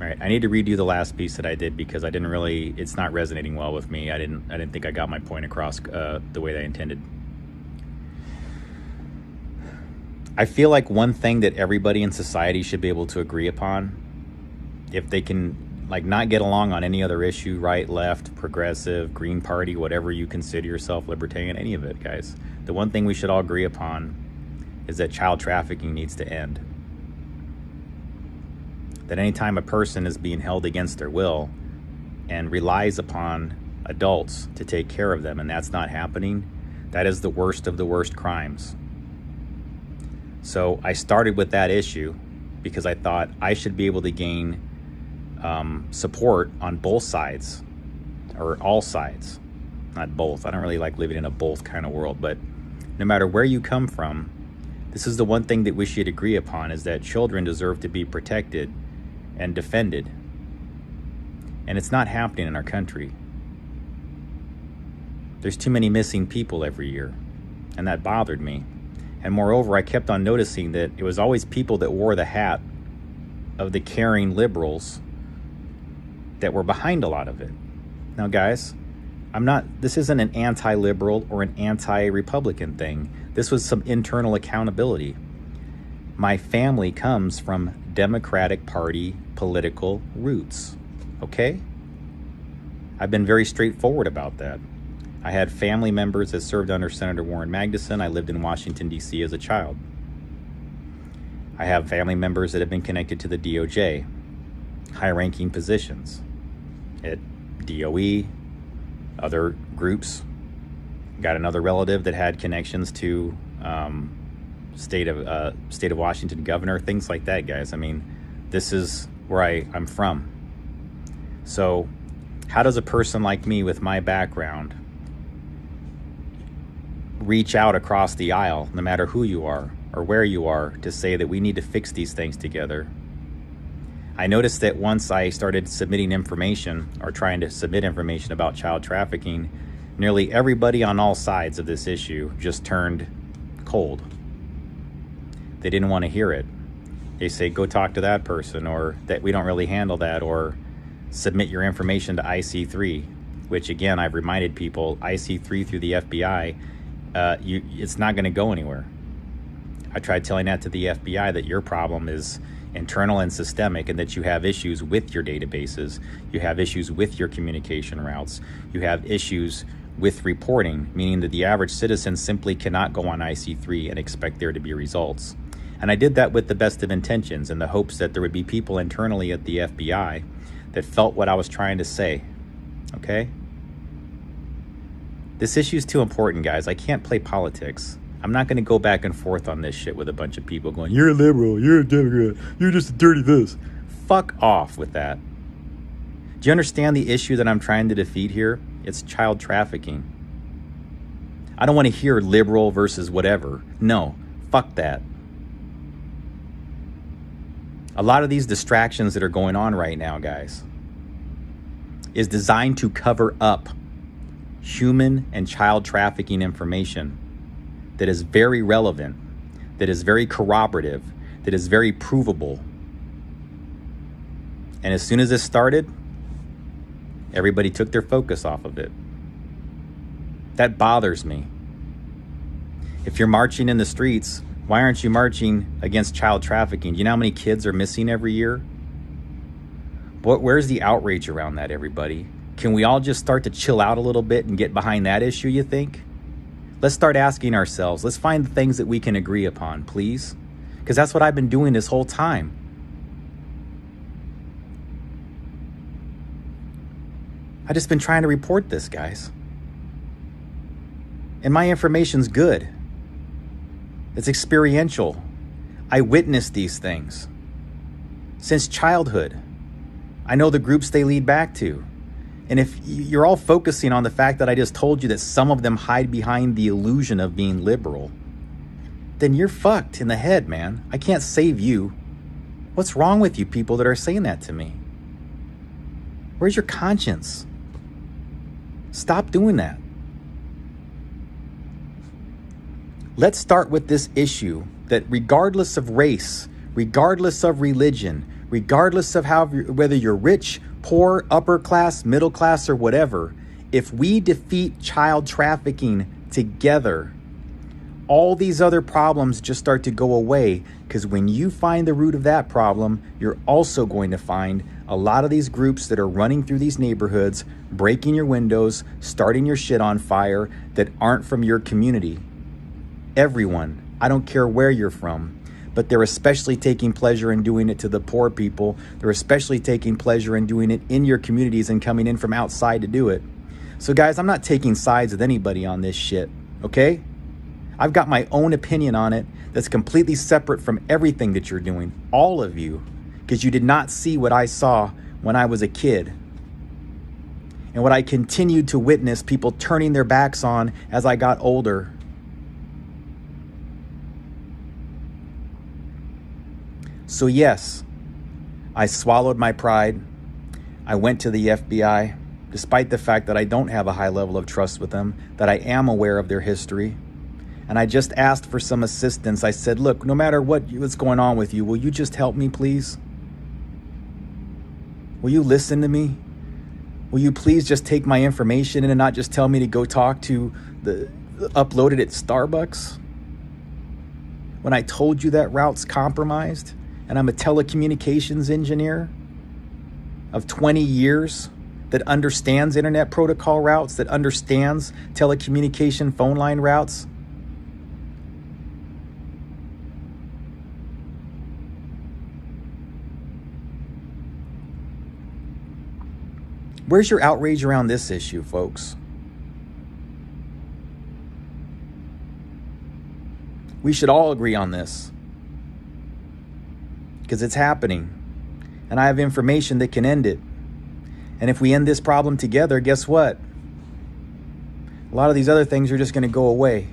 All right, I need to redo the last piece that I did because it's not resonating well with me. I didn't think I got my point across the way that I intended. I feel like one thing that everybody in society should be able to agree upon, if they can like not get along on any other issue, right, left, progressive, Green Party, whatever you consider yourself, libertarian, any of it, guys. The one thing we should all agree upon is that child trafficking needs to end. That anytime a person is being held against their will and relies upon adults to take care of them, and that's not happening, that is the worst of the worst crimes. So I started with that issue because I thought I should be able to gain support on both sides, or all sides, not both. I don't really like living in a both kind of world, but no matter where you come from, this is the one thing that we should agree upon, is that children deserve to be protected and defended. And it's not happening in our country. There's too many missing people every year, and that bothered me. And moreover, I kept on noticing that it was always people that wore the hat of the caring liberals that were behind a lot of it. Now, guys, this isn't an anti-liberal or an anti-Republican thing. This was some internal accountability. My family comes from Democratic Party political roots, okay? I've been very straightforward about that. I had family members that served under Senator Warren Magnuson. I lived in Washington, D.C. as a child. I have family members that have been connected to the DOJ, high-ranking positions at DOE, other groups. Got another relative that had connections to state of Washington governor, things like that, guys. I mean, this is where I'm from. So how does a person like me with my background reach out across the aisle, no matter who you are or where you are, to say that we need to fix these things together? I noticed that once I started submitting information, or trying to submit information about child trafficking, nearly everybody on all sides of this issue just turned cold. They didn't want to hear it. They say, go talk to that person, or that we don't really handle that, or submit your information to IC3, which again, I've reminded people, IC3 through the FBI, it's not going to go anywhere. I tried telling that to the FBI, that your problem is internal and systemic, and that you have issues with your databases, you have issues with your communication routes, you have issues with reporting, meaning that the average citizen simply cannot go on IC3 and expect there to be results. And I did that with the best of intentions, in the hopes that there would be people internally at the FBI that felt what I was trying to say, okay? This issue is too important, guys. I can't play politics. I'm not going to go back and forth on this shit with a bunch of people going, you're a liberal, you're a Democrat, you're just a dirty this. Fuck off with that. Do you understand the issue that I'm trying to defeat here? It's child trafficking. I don't want to hear liberal versus whatever. No, fuck that. A lot of these distractions that are going on right now, guys, is designed to cover up human and child trafficking information that is very relevant, that is very corroborative, that is very provable. And as soon as this started, everybody took their focus off of it. That bothers me. If you're marching in the streets, why aren't you marching against child trafficking? Do you know how many kids are missing every year? Where's the outrage around that, everybody? Can we all just start to chill out a little bit and get behind that issue, you think? Let's start asking ourselves. Let's find the things that we can agree upon, please. Because that's what I've been doing this whole time. I've just been trying to report this, guys. And my information's good. It's experiential. I witnessed these things since childhood. I know the groups they lead back to. And if you're all focusing on the fact that I just told you that some of them hide behind the illusion of being liberal, then you're fucked in the head, man. I can't save you. What's wrong with you people that are saying that to me? Where's your conscience? Stop doing that. Let's start with this issue that regardless of race, regardless of religion, regardless of whether you're rich, poor, upper class, middle class, or whatever, if we defeat child trafficking together, all these other problems just start to go away, because when you find the root of that problem, you're also going to find a lot of these groups that are running through these neighborhoods, breaking your windows, starting your shit on fire, that aren't from your community. Everyone, I don't care where you're from, but they're especially taking pleasure in doing it to the poor people. They're especially taking pleasure in doing it in your communities and coming in from outside to do it. So guys, I'm not taking sides with anybody on this shit, okay? I've got my own opinion on it that's completely separate from everything that you're doing, all of you, because you did not see what I saw when I was a kid, and what I continued to witness people turning their backs on as I got older. So yes, I swallowed my pride. I went to the FBI, despite the fact that I don't have a high level of trust with them, that I am aware of their history. And I just asked for some assistance. I said, look, no matter what's going on with you, will you just help me, please? Will you listen to me? Will you please just take my information and not just tell me to go talk to upload it at Starbucks? When I told you that route's compromised, and I'm a telecommunications engineer of 20 years that understands internet protocol routes, that understands telecommunication phone line routes. Where's your outrage around this issue, folks? We should all agree on this, because it's happening, and I have information that can end it. And if we end this problem together, guess what? A lot of these other things are just going to go away.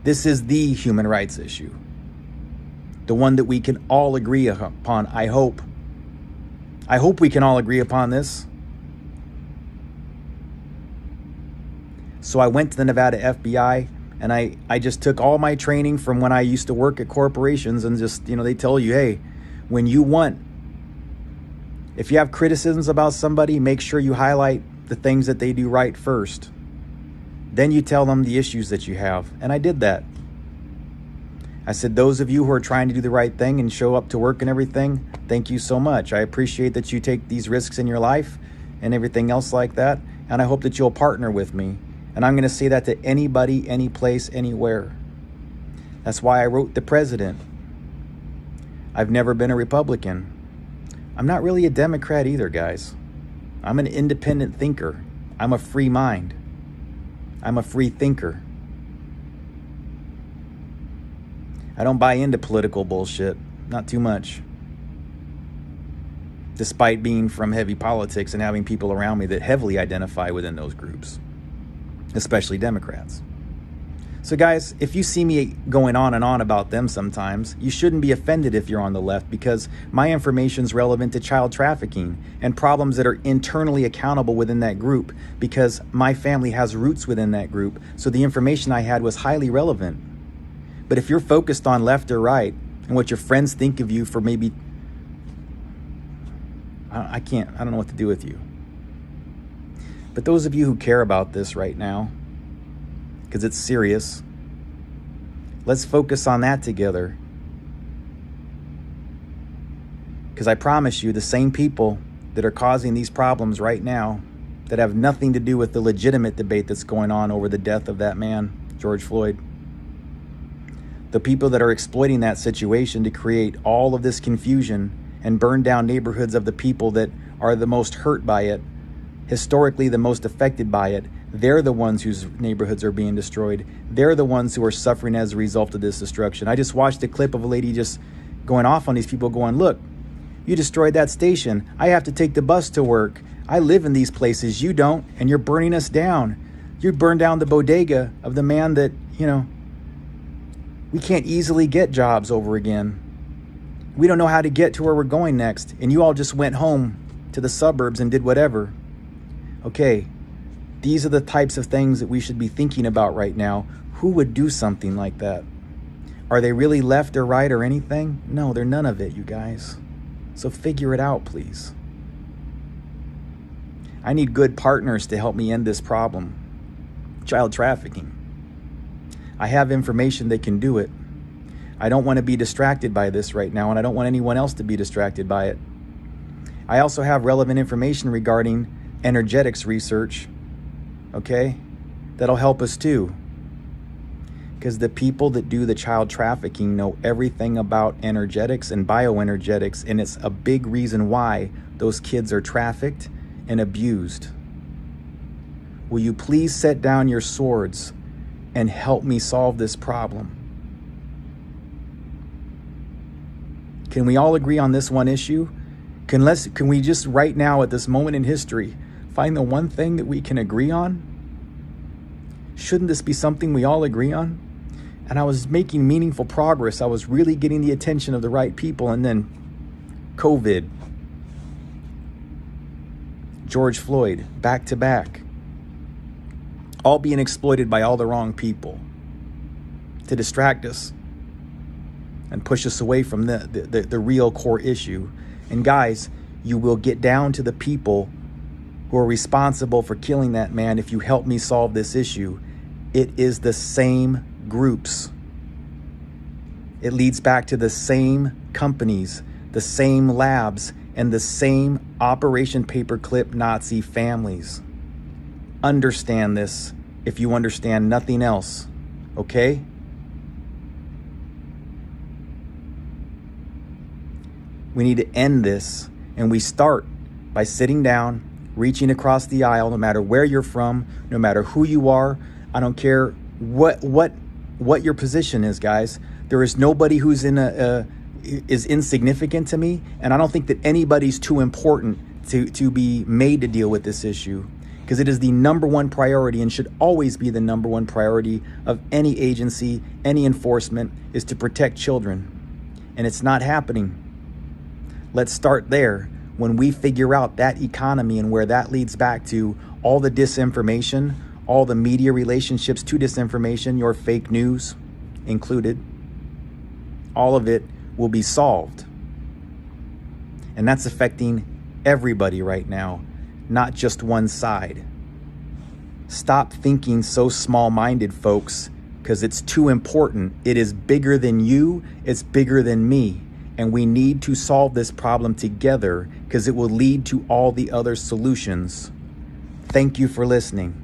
This is the human rights issue, the one that we can all agree upon, I hope. I hope we can all agree upon this. So I went to the Nevada FBI, and I just took all my training from when I used to work at corporations, and just, they tell you, hey, if you have criticisms about somebody, make sure you highlight the things that they do right first. Then you tell them the issues that you have. And I did that. I said, those of you who are trying to do the right thing and show up to work and everything, thank you so much. I appreciate that you take these risks in your life and everything else like that. And I hope that you'll partner with me. And I'm going to say that to anybody, any place, anywhere. That's why I wrote the president. I've never been a Republican. I'm not really a Democrat either, guys. I'm an independent thinker. I'm a free mind. I'm a free thinker. I don't buy into political bullshit. Not too much. Despite being from heavy politics and having people around me that heavily identify within those groups, especially Democrats. So guys, if you see me going on and on about them sometimes, you shouldn't be offended if you're on the left, because my information is relevant to child trafficking and problems that are internally accountable within that group, because my family has roots within that group. So the information I had was highly relevant. But if you're focused on left or right and what your friends think of you for maybe, I don't know what to do with you. But those of you who care about this right now, because it's serious, let's focus on that together. Because I promise you, the same people that are causing these problems right now, that have nothing to do with the legitimate debate that's going on over the death of that man, George Floyd, the people that are exploiting that situation to create all of this confusion and burn down neighborhoods of the people that are the most hurt by it, historically the most affected by it, they're the ones whose neighborhoods are being destroyed. They're the ones who are suffering as a result of this destruction. I just watched a clip of a lady just going off on these people going, look, you destroyed that station. I have to take the bus to work. I live in these places. You don't, and you're burning us down. You burned down the bodega of the man that, we can't easily get jobs over again. We don't know how to get to where we're going next. And you all just went home to the suburbs and did whatever. Okay, these are the types of things that we should be thinking about right now. Who would do something like that? Are they really left or right or anything? No, they're none of it, you guys. So figure it out, please. I need good partners to help me end this problem. Child trafficking. I have information that can do it. I don't want to be distracted by this right now, and I don't want anyone else to be distracted by it. I also have relevant information regarding energetics research, okay? That'll help us too. Because the people that do the child trafficking know everything about energetics and bioenergetics, and it's a big reason why those kids are trafficked and abused. Will you please set down your swords and help me solve this problem? Can we all agree on this one issue? Can we just right now at this moment in history find the one thing that we can agree on? Shouldn't this be something we all agree on? And I was making meaningful progress. I was really getting the attention of the right people, and then COVID, George Floyd, back to back, all being exploited by all the wrong people to distract us and push us away from the real core issue. And guys, you will get down to the people who are responsible for killing that man if you help me solve this issue. It is the same groups. It leads back to the same companies, the same labs, and the same Operation Paperclip Nazi families. Understand this if you understand nothing else, okay? We need to end this, and we start by sitting down, reaching across the aisle, no matter where you're from, no matter who you are. I don't care what your position is, guys. There is nobody who's is insignificant to me, and I don't think that anybody's too important to be made to deal with this issue, because it is the number one priority and should always be the number one priority of any agency, any enforcement, is to protect children. And it's not happening. Let's start there. When we figure out that economy and where that leads back to, all the disinformation, all the media relationships to disinformation, your fake news included, all of it will be solved. And that's affecting everybody right now, not just one side. Stop thinking so small-minded, folks, because it's too important. It is bigger than you, it's bigger than me. And we need to solve this problem together, because it will lead to all the other solutions. Thank you for listening.